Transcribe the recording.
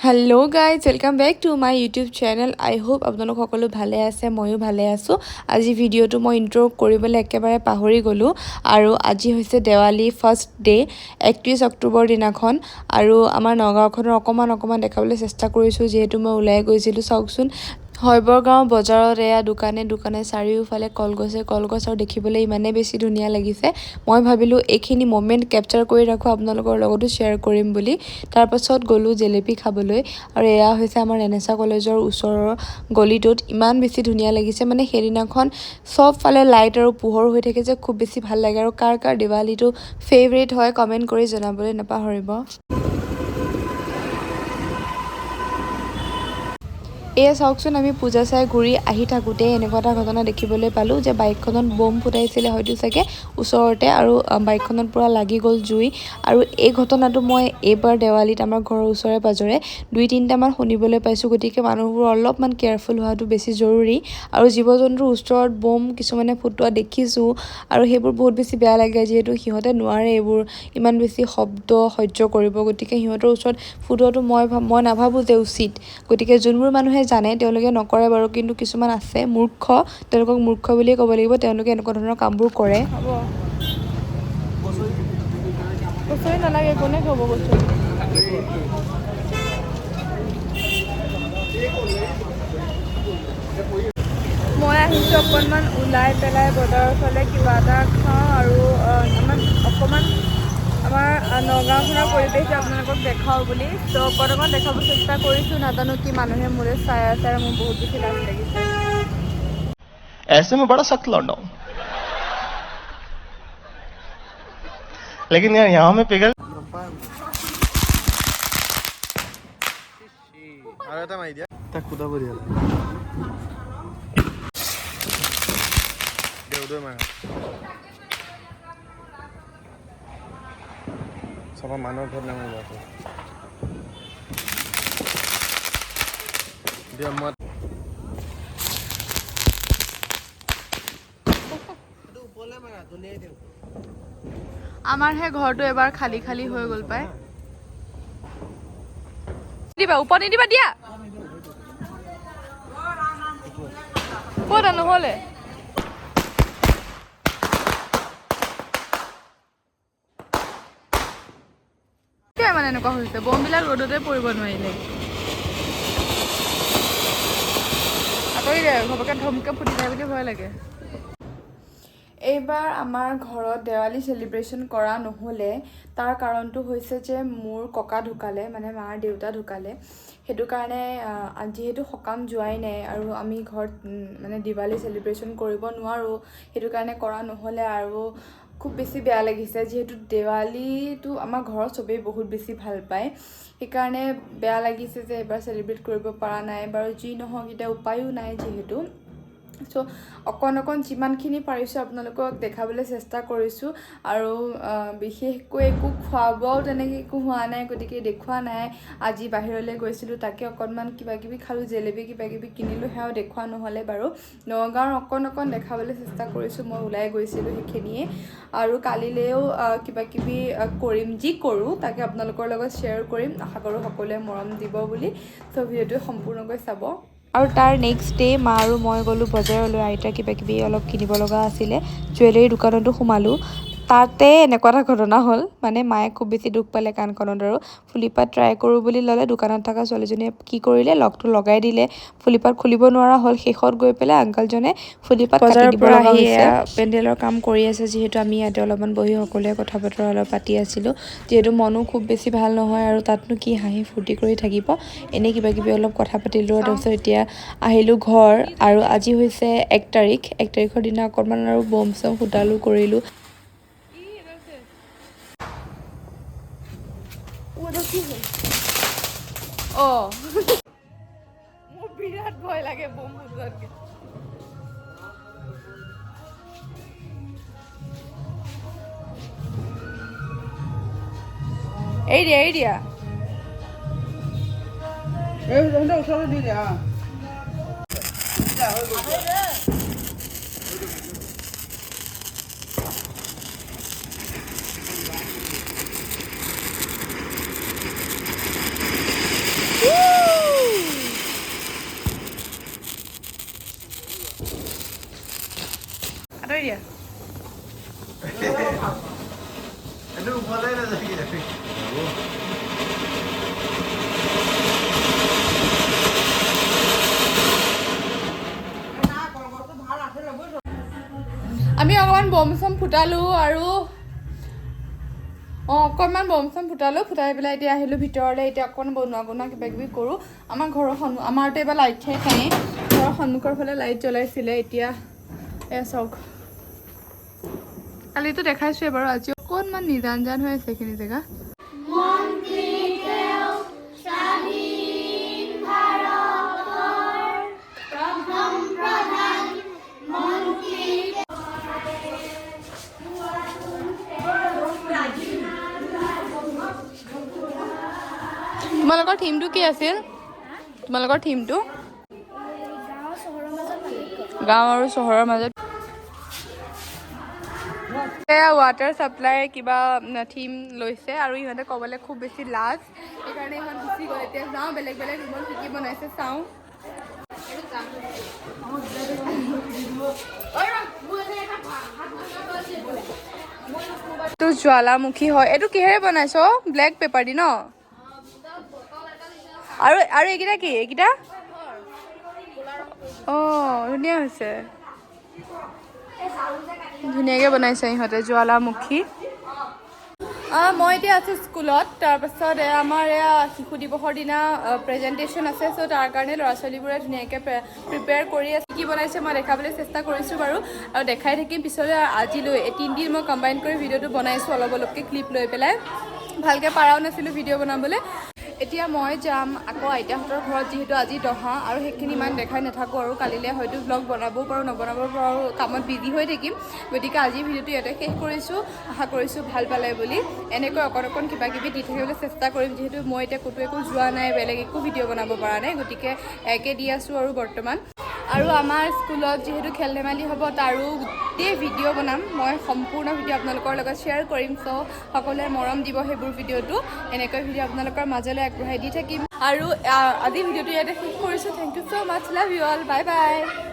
Hello' guys welcome back to my YouTube channel. I hope আপোনালোক সকলো ভালে আছে, ময়ো ভালে আছোঁ। আজি ভিডিঅ'টো মই ইণ্ট্ৰ' কৰিবলৈ একেবাৰে পাহৰি গ'লোঁ। আৰু আজি হৈছে দেৱালী ফাৰ্ষ্ট ডে, 31 অক্টোবৰ দিনাখন। আৰু আমাৰ নগাঁওখনৰ অকণমান দেখাবলৈ চেষ্টা কৰিছোঁ, যিহেতু মই ওলাই গৈছিলোঁ। চাওকচোন, শৈবৰগাঁও বজাৰত এয়া দোকানে চাৰিওফালে কলগছ আৰু দেখিবলৈ ইমানেই বেছি ধুনীয়া লাগিছে। মই ভাবিলোঁ এইখিনি মমেণ্ট কেপচাৰ কৰি ৰাখোঁ, আপোনালোকৰ লগতো শ্বেয়াৰ কৰিম বুলি। তাৰপাছত গ'লোঁ জেলেপি খাবলৈ। আৰু এয়া হৈছে আমাৰ ৰেনেচা কলেজৰ ওচৰৰ গলিটোত। ইমান বেছি ধুনীয়া লাগিছে, মানে সেইদিনাখন চবফালে লাইট আৰু পোহৰ হৈ থাকে যে খুব বেছি ভাল লাগে। আৰু কাৰ দিৱালীটো ফেভৰেট হয় কমেণ্ট কৰি জনাবলৈ নাপাহৰিব। এয়া চাওকচোন, আমি পূজা চাই ঘূৰি আহি থাকোঁতে এনেকুৱা এটা ঘটনা দেখিবলৈ পালোঁ যে বাইকখনত বম ফুটাইছিলে হয়তো চাগে ওচৰতে, আৰু বাইকখনত পূৰা লাগি গ'ল জুই। আৰু এই ঘটনাটো মই এইবাৰ দেৱালীত আমাৰ ঘৰৰ ওচৰে পাঁজৰে 2-3টামান শুনিবলৈ পাইছোঁ। গতিকে মানুহবোৰ অলপমান কেয়াৰফুল হোৱাটো বেছি জৰুৰী। আৰু জীৱ জন্তুৰ ওচৰত বম কিছুমানে ফুটোৱা দেখিছোঁ, আৰু সেইবোৰ বহুত বেছি বেয়া লাগে, যিহেতু সিহঁতে নোৱাৰে এইবোৰ ইমান বেছি শব্দ সহ্য কৰিব। গতিকে সিহঁতৰ ওচৰত ফুটোৱাটো মই নাভাবোঁ যে উচিত। গতিকে যোনবোৰ মানুহে জানে তেওঁলোকে নকৰে বাৰু, কিন্তু কিছুমান আছে মূৰ্খ, তেওঁলোকক মূৰ্খ বুলিয়ে ক'ব লাগিব, তেওঁলোকে এনেকুৱা ধৰণৰ কামবোৰ কৰে। হ'ব, কচুৰি নালাগে, কোনে খাব কচুৰি? মই আহিছোঁ অকণমান ওলাই পেলাই বজাৰৰ ফালে, কিবা এটা খাওঁ আৰু অকণমান আমাৰ নগাঁওখনৰ পৰিৱেশটো আপোনালোকক দেখাওঁ বুলি। ত' অকণমান দেখাব চেষ্টা কৰিছোঁ। নাজানো কি মানুহে মোলৈ চাই আছে, আৰু মোৰ বহুত বেছি লাজ লাগিছে। ऐसे में बड़ा सख्त लौंडा हूं, लेकिन यार यहाँ में पिघल আৰু এটা মাৰি দিয়া তাক খুদা কৰি দিয়া দেউদৈ মাৰা চবা মানুহৰ ঘৰত নামিব আছে দিয়া মই ওপৰলৈ মাৰা দলিয়াই দিওঁ। আমাৰ সেই ঘৰটো এবাৰ খালী হৈ গ'ল পাই। দিবা ওপৰত নিদিবা, দিয়া ক'ত নহ'লে মানে এনেকুৱা হৈছে, বমবিলাক ৰ'দতে পৰিব নোৱাৰিলে। আঁতৰি যায়, ঘপকে ধমকে ফুটি যায় বুলি ভয় লাগে। এইবাৰ আমাৰ ঘৰত দেৱালী চেলিব্ৰেশ্যন কৰা নহ'লে, তাৰ কাৰণটো হৈছে যে মোৰ ককা ঢুকালে, মানে মাৰ দেউতা ঢুকালে। সেইটো কাৰণে যিহেতু সকাম যোৱাই নাই, আৰু আমি ঘৰত মানে দিৱালী চেলিব্ৰেশ্যন কৰিব নোৱাৰোঁ, সেইটো কাৰণে কৰা নহ'লে। আৰু খুব বেছি বেয়া লাগিছে, যিহেতু দেৱালীটো আমাৰ ঘৰত চবেই বহুত বেছি ভাল পায়। সেইকাৰণে বেয়া লাগিছে যে এইবাৰ চেলিব্ৰেট কৰিব পৰা নাই। বাৰু যি নহওক, এতিয়া উপায়ো নাই যিহেতু। চ' অকণ যিমানখিনি পাৰিছোঁ আপোনালোকক দেখাবলৈ চেষ্টা কৰিছোঁ। আৰু বিশেষকৈ একো খোৱা বোৱাও তেনেকৈ একো হোৱা নাই, গতিকে দেখুওৱা নাই। আজি বাহিৰলৈ গৈছিলোঁ, তাকে অকণমান কিবাকিবি খালোঁ, জেলেপি কিবাকিবি কিনিলোঁ, সেয়াও দেখুওৱা নহ'লে বাৰু। নগাঁৱৰ অকণ দেখাবলৈ চেষ্টা কৰিছোঁ, মই ওলাই গৈছিলোঁ সেইখিনিয়ে। আৰু কালিলৈও কিবাকিবি কৰিম, যি কৰোঁ তাকে আপোনালোকৰ লগত শ্বেয়াৰ কৰিম। আশা কৰোঁ সকলোৱে মৰম দিব বুলি। চ' ভিডিঅ'টো সম্পূৰ্ণকৈ চাব। আৰু তাৰ নেক্সট ডে মা আৰু মই গ'লোঁ বজাৰলৈ। আইতাৰ কিবাকিবি অলপ কিনিব লগা আছিলে, জুৱেলাৰী দোকানতো সোমালোঁ। তাতে এনেকুৱা এটা ঘটনা হ'ল, মানে মায়ে খুব বেছি দুখ পালে কাণখনত, আৰু ফুলিপাত ট্ৰাই কৰোঁ বুলি ল'লে। দোকানত থকা ছোৱালীজনীয়ে কি কৰিলে, লকটো লগাই দিলে, ফুলিপাত খুলিব নোৱাৰা হ'ল। শেষত গৈ পেলাই আংকালজনে ফুলিপাত কাটি দিব লগা হৈছে। পেণ্ডেলৰ কাম কৰি আছে, যিহেতু আমি ইয়াতে অলপমান বহি সকলোৱে কথা বতৰা অলপ পাতি আছিলোঁ। যিহেতু মনো খুব বেছি ভাল নহয়, আৰু তাতনো কি হাঁহি ফূৰ্তি কৰি থাকিব, এনেই কিবাকিবি অলপ কথা পাতিলোঁ। তাৰপিছত এতিয়া আহিলোঁ ঘৰ। আৰু আজি হৈছে 1 তাৰিখ। 1 তাৰিখৰ দিনা অকণমান আৰু বম চম ফুটালোঁ, কৰিলোঁ। অঁ, মোৰ বিৰাট ভয় লাগে বম ফুটোৱাতকৈ। এৰি দিয়া ওচৰতে দি দিয়া। আমি অকণমান বম চম ফুটালোঁ আৰু অকণমান বম চম ফুটাই পেলাই এতিয়া আহিলোঁ ভিতৰলৈ এতিয়া অকণমান বনোৱা কিবা কিবি কৰোঁ আমাৰ ঘৰৰ আমাৰতো এইবাৰ লাইট চাইট নাই ঘৰৰ সন্মুখৰ ফালে লাইট জ্বলাইছিলে এতিয়া চাওক কালিতো দেখাইছোৱে বাৰু আজি অকণমান নিজান হৈ আছে এইখিনি জেগা তোমালোকৰ থিমটো কি আছিল তোমালোকৰ থিমটো গাঁও আৰু চহৰৰ মাজত ৱাটাৰ ছাপ্লাই কিবা থিম লৈছে আৰু ইহঁতে ক'বলৈ খুব বেছি লাজ সেইকাৰণে ইহঁত গুচি গ'ল এতিয়া যাওঁ বেলেগ ৰুমত কি কি বনাইছে চাওঁ এইটো জ্বালামুখী হয় এইটো কিহেৰে বনাইছ ব্লেক পেপাৰ দি ন আৰু এইকেইটা কি এইকেইটা ধুনীয়া হৈছে ধুনীয়াকৈ বনাইছে ইহঁতে জ্বালামুখী মই এতিয়া আছোঁ স্কুলত তাৰপাছত আমাৰ শিশু দিৱসৰ দিনা প্ৰেজেণ্টেশ্যন আছে চ' তাৰ কাৰণে ল'ৰা ছোৱালীবোৰে ধুনীয়াকৈ প্ৰিপেয়াৰ কৰি আছে কি বনাইছে মই দেখাবলৈ চেষ্টা কৰিছোঁ বাৰু আৰু দেখাই থাকিম পিছলৈ আজিলৈ 3 দিন মই কম্বাইন কৰি ভিডিঅ'টো বনাইছোঁ অলপকৈ ক্লিপ লৈ পেলাই ভালকৈ পাৰাও নাছিলোঁ ভিডিঅ' বনাবলৈ এতিয়া মই যাম আকৌ আইতাহঁতৰ ঘৰত যিহেতু আজি দহা আৰু সেইখিনি ইমান দেখাই নাথাকোঁ আৰু কালিলৈ হয়তো ব্লগ বনাবও পাৰোঁ নবনাবও পাৰোঁ কামত বিজি হৈ থাকিম গতিকে আজি ভিডিঅ'টো ইয়াতে শেষ কৰিছোঁ আশা কৰিছোঁ ভাল পালে বুলি এনেকৈ অকণ কিবা কিবি দি থাকিবলৈ চেষ্টা কৰিম যিহেতু মই এতিয়া ক'তো একো যোৱা নাই বেলেগ একো ভিডিঅ' বনাব পৰা নাই গতিকে একে দি আছোঁ আৰু বৰ্তমান আৰু আমাৰ স্কুলত যিহেতু খেল ধেমালি হ'ব তাৰো গোটেই ভিডিঅ' বনাম মই সম্পূৰ্ণ ভিডিঅ' আপোনালোকৰ লগত শ্বেয়াৰ কৰিম চ' সকলোৱে মৰম দিব সেইবোৰ ভিডিঅ'টো এনেকৈ ভিডিঅ' আপোনালোকৰ মাজলৈ আগবঢ়াই দি থাকিম আৰু আজি ভিডিঅ'টো ইয়াতে শেষ কৰিছোঁ thank you so' much love you all bye by